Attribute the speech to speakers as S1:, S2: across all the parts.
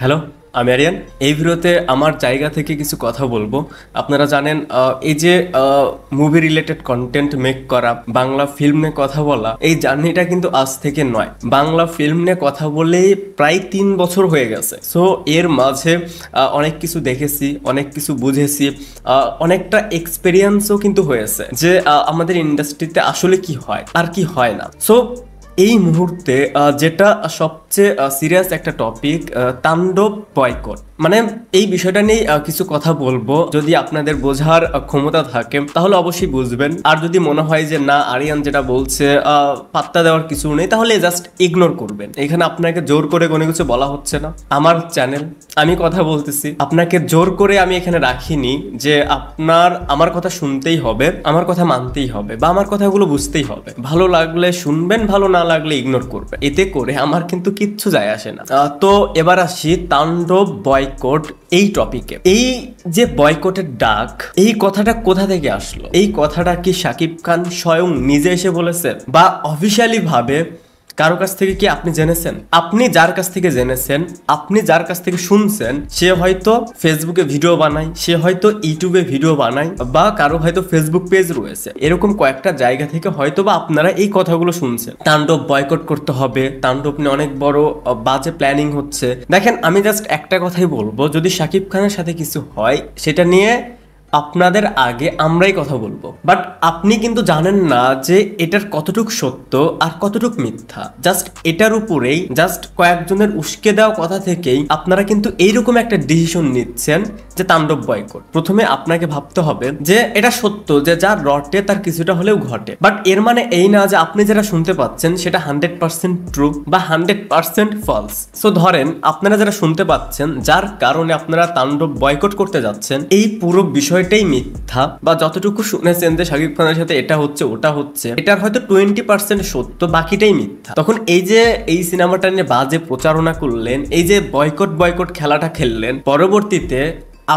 S1: Hello, আমি আরিয়ান। এই ভিডিওতে আমার জায়গা থেকে কিছু কথা বলবো। আপনারা জানেন এই যে মুভি রিলেটেড কন্টেন্ট মেক করা, বাংলা ফিল্ম নিয়ে কথা বলা, এই জার্নিটা কিন্তু আজ থেকে নয়। বাংলা ফিল্ম নিয়ে কথা বলেই প্রায় 3 বছর হয়ে গেছে। সো এর মাঝে অনেক কিছু দেখেছি, অনেক কিছু বুঝেছি, অনেকটা এক্সপেরিয়েন্সও কিন্তু হয়েছে যে আমাদের ইন্ডাস্ট্রিতে আসলে কি হয় আর কি হয় না। সো এই মুহূর্তে যেটা সবচেয়ে সিরিয়াস একটা টপিক, তাণ্ডব বয়কট, মানে এই বিষয়টা নিয়ে কিছু কথা বলবো। যদি আপনাদের বোঝার ক্ষমতা থাকে তাহলে অবশ্যই বুঝবেন, আর যদি মনে হয় যে না আরিয়ান যেটা বলছে পাত্তা দেওয়ার কিছু নেই তাহলে জাস্ট ইগনোর করবেন। এখানে আপনাকে জোর করে কোনো কিছু বলা হচ্ছে না। আমার চ্যানেল, আমি কথা বলতেছি, আপনাকে জোর করে আমি এখানে রাখিনি যে আমার কথা শুনতেই হবে, আমার কথা মানতেই হবে, বা আমার কথাগুলো বুঝতেই হবে। ভালো লাগলে শুনবেন, ভালো না লাগলে ইগনোর করবেন। এতে করে আমার কিন্তু কিচ্ছু যায় আসে না। তো এবার আসি তাণ্ডব বয়কট এই টপিকে। এই যে বয়কটের ডাক, এই কথাটা কোথা থেকে আসলো? এই কথাটা কি শাকিব খান স্বয়ং নিজে এসে বলেছে, বা অফিসিয়ালি ভাবে কারো কাছ থেকে কি আপনি জেনেছেন? আপনি যার কাছ থেকে জেনেছেন, আপনি যার কাছ থেকে শুনছেন, সে হয়তো ফেসবুকে ভিডিও বানায়, সে হয়তো ইউটিউবে ভিডিও বানায়, বা কারো হয়তো ফেসবুক পেজ রয়েছে। এরকম কয়েকটা জায়গা থেকে হয়তো বা আপনারা এই কথাগুলো শুনছেন। তাণ্ডব বয়কট করতে হবে, তাণ্ডব নিয়ে অনেক বড় বাজে প্ল্যানিং হচ্ছে। দেখেন, আমি জাস্ট একটা কথাই বলবো, যদি শাকিব খানের সাথে কিছু হয় সেটা নিয়ে আপনাদের আগে আমরাই কথা বলবো। বাট আপনি কিন্তু জানেন না যে এটার কতটুক সত্য আর কতটুক মিথ্যা। জাস্ট এটার উপরেই, জাস্ট কয়েকজনের উস্কে দেওয়া কথা থেকেই আপনারা কিন্তু এইরকম একটা ডিসিশন নিচ্ছেন যে তাণ্ডব বয়কট। প্রথমে আপনাকে ভাবতে হবে যে এটা সত্য, যে যা রটে তার কিছুটা হলেও ঘটে। বাট এর মানে এই না যে আপনি যেটা শুনতে পাচ্ছেন সেটা 100% ট্রু বা 100% ফলস। সো ধরেন আপনারা যারা শুনতে পাচ্ছেন, যার কারণে আপনারা তাণ্ডব বয়কট করতে যাচ্ছেন, এই পুরো বিষয়টাই মিথ্যা, বা যতটুকু শুনেছেন যে শাকিব খানের সাথে এটা হচ্ছে ওটা হচ্ছে, এটার হয়তো 20% সত্য, বাকিটাই মিথ্যা। তখন এই যে এই সিনেমাটা নিয়ে বাজে প্রচারণা করলেন, এই যে বয়কট খেলাটা খেললেন, পরবর্তীতে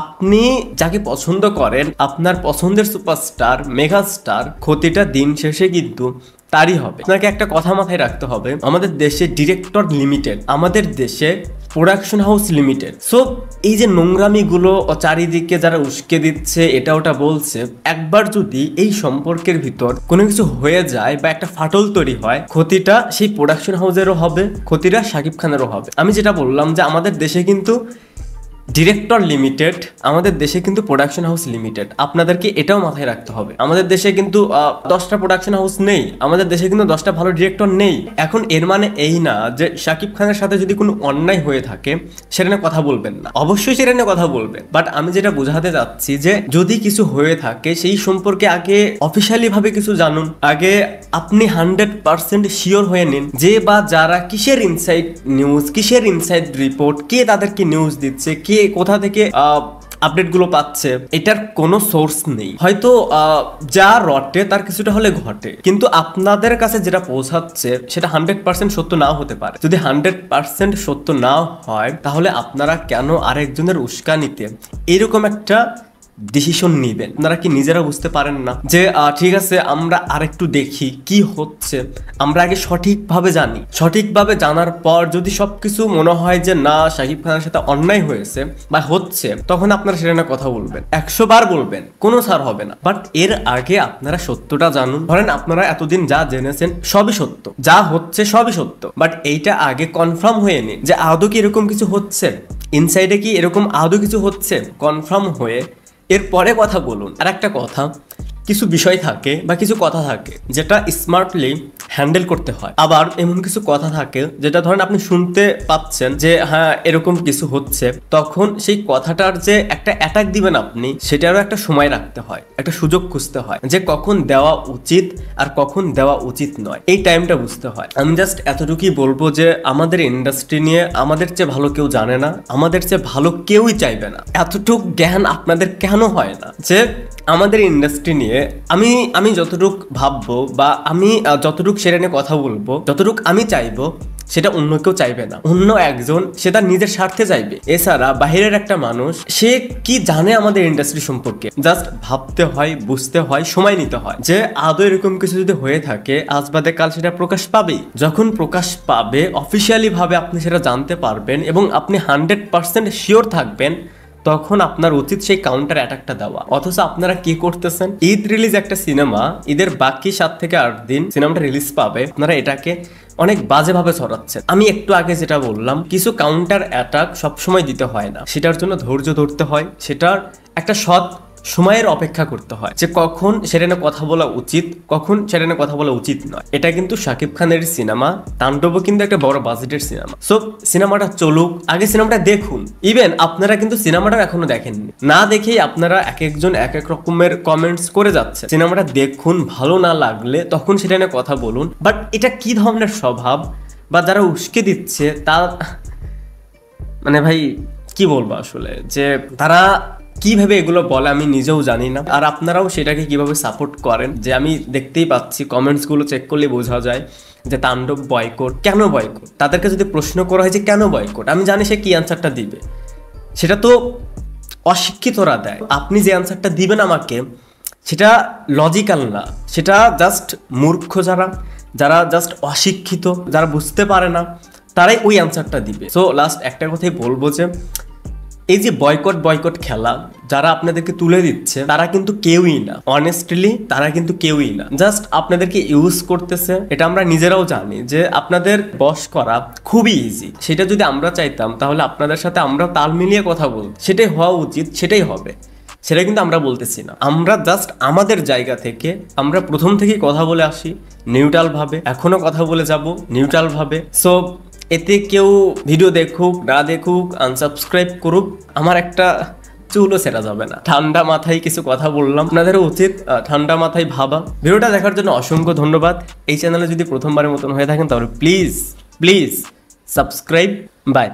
S1: আপনি যাকে পছন্দ করেন, আপনার পছন্দের সুপারস্টার, মেগাস্টার, ক্ষতিটা দিন শেষে কিন্তু তারই হবে। আপনাকে একটা কথা মাথায় রাখতে হবে, আমাদের দেশে ডিরেক্টর লিমিটেড, আমাদের দেশে প্রোডাকশন হাউস লিমিটেড। সো এই যে নোংরামিগুলো চারিদিকে যারা উস্কে দিচ্ছে, এটা ওটা বলছে, একবার যদি এই সম্পর্কের ভিতর কোনো কিছু হয়ে যায় বা একটা ফাটল তৈরি হয়, ক্ষতিটা সেই প্রোডাকশন হাউসেরও হবে, ক্ষতিটা শাকিব খানেরও হবে। আমি যেটা বললাম যে আমাদের দেশে কিন্তু ডিরেক্টর লিমিটেড, আমাদের দেশে কিন্তু প্রোডাকশন হাউস লিমিটেড। আপনাদেরকে এটাও মাথায় রাখতে হবে, আমাদের দেশে কিন্তু 10টা প্রোডাকশন হাউস নেই, আমাদের দেশে কিন্তু 10টা ভালো ডিরেক্টর নেই। এখন এর মানে এই না যে শাকিব খানের সাথে যদি কোনো অন্যায় হয়ে থাকে সেটা নিয়ে কথা বলবেন না, অবশ্যই সেটা নিয়ে কথা বলবেন। বাট আমি যেটা বোঝাতে চাচ্ছি যে যদি কিছু হয়ে থাকে সেই সম্পর্কে আগে অফিসিয়ালি ভাবে কিছু জানুন, আগে আপনি 100% শিওর হয়ে নিন যে বা যারা কিসের ইনসাইড নিউজ, কিসের ইনসাইড রিপোর্ট, কে তাদেরকে নিউজ দিচ্ছে, কে কোথা থেকে আপডেটগুলো পাচ্ছে, এটার কোনো সোর্স নেই। হয়তো যা রটে তার কিছুটা হলে ঘটে, কিন্তু আপনাদের কাছে যেটা পৌঁছাচ্ছে সেটা 100% সত্য নাও হতে পারে। যদি 100% সত্য নাও হয় তাহলে আপনারা কেন আরেকজনের উস্কানিতে এরকম একটা ডিসিশন নিবেন? আপনারা কি নিজেরা বুঝতে পারেন না যে ঠিক আছে, আমরা আরেকটু দেখি কি হচ্ছে, আমরা আগে সঠিকভাবে জানি, সঠিকভাবে জানার পর যদি সবকিছু মনে হয় যে না শাকিব খানের সাথে অন্যায় হয়েছে বা হচ্ছে, তখন আপনারা সেটা নিয়ে কথা বলবেন, 100 বার বলবেন, কোনো ছাড় হবে না। বাট এর আগে আপনারা সত্যটা জানুন। ধরেন আপনারা এতদিন যা জেনেছেন সবই সত্য, যা হচ্ছে সবই সত্য, বাট এইটা আগে কনফার্ম হয়ে নিন যে আদৌ কি এরকম কিছু হচ্ছে, ইনসাইডে কি এরকম আদৌ কিছু হচ্ছে। কনফার্ম হয়ে এরপরে কথা বলুন। আর একটা কথা, কিছু বিষয় থাকে বা কিছু কথা থাকে যেটা স্মার্টলি হ্যান্ডেল করতে হয়, আবার এমন কিছু কথা থাকে যেটা ধরেন আপনি শুনতে পাচ্ছেন যে হ্যাঁ এরকম কিছু হচ্ছে, তখন সেই কথাটার যে একটা অ্যাটাক দিবেন আপনি, সেটারও একটা সময় রাখতে হয়, একটা সুযোগ খুঁজতে হয় যে কখন দেওয়া উচিত আর কখন দেওয়া উচিত নয়, এই টাইমটা বুঝতে হয়। আমি জাস্ট এতটুকুই বলবো যে আমাদের ইন্ডাস্ট্রি নিয়ে আমাদের চেয়ে ভালো কেউ জানে না, আমাদের চেয়ে ভালো কেউই চাইবে না। এতটুক জ্ঞান আপনাদের কেন হয় না যে আমাদের ইন্ডাস্ট্রি নিয়ে আমি যতটুক ভাববো বা আমি যতটুক সেটা নিয়ে কথা বলবো, যতটুক আমি চাইবো সেটা অন্য কেউ চাইবে না। অন্য একজন সে তার নিজের স্বার্থে চাইবে। এছাড়া বাহিরের একটা মানুষ সে কি জানে আমাদের ইন্ডাস্ট্রি সম্পর্কে, জাস্ট ভাবতে হয়, বুঝতে হয়, সময় নিতে হয় যে আদৌ এরকম কিছু যদি হয়ে থাকে আজ বাদে কাল সেটা প্রকাশ পাবেই। যখন প্রকাশ পাবে অফিসিয়ালি ভাবে আপনি সেটা জানতে পারবেন এবং আপনি 100% শিওর থাকবেন, তখন আপনার উচিত সেই কাউন্টার অ্যাটাকটা দেওয়া। অথচ আপনারা কি করতেছেন, ঈদ রিলিজ একটা সিনেমা, ঈদের বাকি 7 থেকে 8 দিন সিনেমাটা রিলিজ পাবে, আপনারা এটাকে অনেক বাজেভাবে ছড়াচ্ছেন। আমি একটু আগে যেটা বললাম, কিছু কাউন্টার অ্যাটাক সবসময় দিতে হয় না, সেটার জন্য ধৈর্য ধরতে হয়, সেটার একটা সৎ সময়ের অপেক্ষা করতে হয় যে কখন সেটা নিয়ে কথা বলা উচিত, কখন সেটা নিয়ে কথা বলা উচিত নয়। এটা কিন্তু শাকিব খানের সিনেমা, তাণ্ডবও কিন্তু একটা বড় বাজেটের সিনেমা। সো সিনেমাটা চলুক, আগে সিনেমাটা দেখুন। ইভেন আপনারা কিন্তু সিনেমাটা এখনো দেখেননি, না দেখেই আপনারা এক একজন এক এক রকমের কমেন্টস করে যাচ্ছে। সিনেমাটা দেখুন, ভালো না লাগলে তখন সেটা নিয়ে কথা বলুন। বাট এটা কি ধরনের স্বভাব, বা যারা উস্কে দিচ্ছে তা মানে ভাই কি বলবো আসলে, যে তারা কিভাবে এগুলো বলে আমি নিজেও জানি না। আর আপনারাও সেটাকে কিভাবে সাপোর্ট করেন, যে আমি দেখতেই পাচ্ছি কমেন্টস গুলো চেক করলে বোঝা যায় যে তাণ্ডব বয়কট। কেন বয়কট? তাদেরকে যদি প্রশ্ন করা হয় যে কেন বয়কট, আমি জানি সে কি অ্যান্সারটা দিবে, সেটা তো অশিক্ষিতরা দেয়। আপনি যে অ্যান্সারটা দিবেন আমাকে সেটা লজিক্যাল না, সেটা জাস্ট মূর্খ যারা জাস্ট অশিক্ষিত, যারা বুঝতে পারে না, তারাই ওই অ্যান্সারটা দিবে। সো লাস্ট একটা কথাই বলবো যে এই যে বয়কট খেলা যারা আপনাদেরকে তুলে দিচ্ছে তারা কিন্তু কেউই না, অনেস্টলি তারা কিন্তু কেউই না, জাস্ট আপনাদেরকে ইউজ করতেছে। এটা আমরা নিজেরাও জানি যে আপনাদের বশ করা খুবই ইজি। সেটা যদি আমরা চাইতাম তাহলে আপনাদের সাথে আমরা তাল মিলিয়ে কথা বলতাম, সেটাই হওয়া উচিত, সেটাই হবে। সেটা কিন্তু আমরা বলতেছি না, আমরা জাস্ট আমাদের জায়গা থেকে আমরা প্রথম থেকেই কথা বলে আসি নিউট্রাল ভাবে, এখনো কথা বলে যাব নিউট্রাল ভাবে। সো এতে কেউ ভিডিও দেখুক না দেখুক, আনসাবস্ক্রাইব করুক, আমার একটা চুলও সেরা যাবে না। ঠান্ডা মাথায় কিছু কথা বললাম, আপনাদেরও উচিত ঠান্ডা মাথায় ভাবা। ভিডিওটা দেখার জন্য অসংখ্য ধন্যবাদ। এই চ্যানেলে যদি প্রথমবারের মতন হয়ে থাকেন তাহলে প্লিজ সাবস্ক্রাইব। বাই।